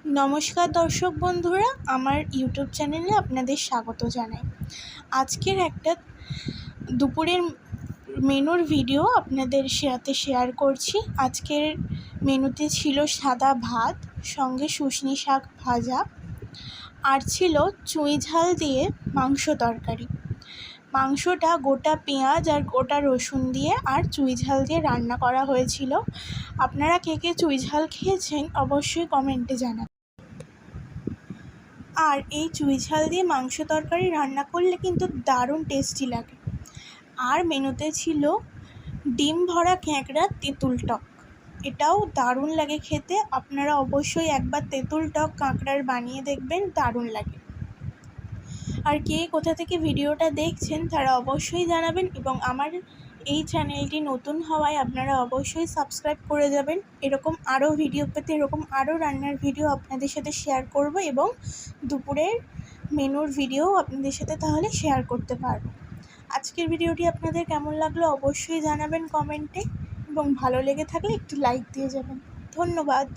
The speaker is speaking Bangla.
নমস্কার দর্শক বন্ধুরা, আমার ইউটিউব চ্যানেলে আপনাদের স্বাগত জানাই। আজকের একটা দুপুরের মেনুর ভিডিও আপনাদের সাথে শেয়ার করছি। আজকের মেনুতে ছিল সাদা ভাত, সঙ্গে শুশনি শাক ভাজা, আর ছিল চুই ঝাল দিয়ে মাংস তরকারি। মাংসটা গোটা পেঁয়াজ আর গোটা রসুন দিয়ে আর চুই ঝাল দিয়ে রান্না করা হয়েছিল। আপনারা কে কে চুই ঝাল খেয়েছেন অবশ্যই কমেন্টে জানাবেন। আর এই চুই ঝাল দিয়ে মাংস তরকারি রান্না করলে কিন্তু দারুণ টেস্টি লাগে। আর মেনুতে ছিল ডিম ভরা ক্যাঁকড়া তেঁতুল টক, এটাও দারুণ লাগে খেতে। আপনারা অবশ্যই একবার তেঁতুল টক কাঁকড়ার বানিয়ে দেখবেন, দারুণ লাগে। আর কে কোথা থেকে ভিডিওটা দেখছেন তারা অবশ্যই জানাবেন, এবং আমার এই চ্যানেলটি নতুন হওয়ায় আপনারা অবশ্যই সাবস্ক্রাইব করে যাবেন। এরকম আরও ভিডিও পেতে, এরকম আরও রান্নার ভিডিও আপনাদের সাথে শেয়ার করব, এবং দুপুরের মেনুর ভিডিও আপনাদের সাথে তাহলে শেয়ার করতে পারব। আজকের ভিডিওটি আপনাদের কেমন লাগলো অবশ্যই জানাবেন কমেন্টে, এবং ভালো লেগে থাকলে একটু লাইক দিয়ে যাবেন। ধন্যবাদ।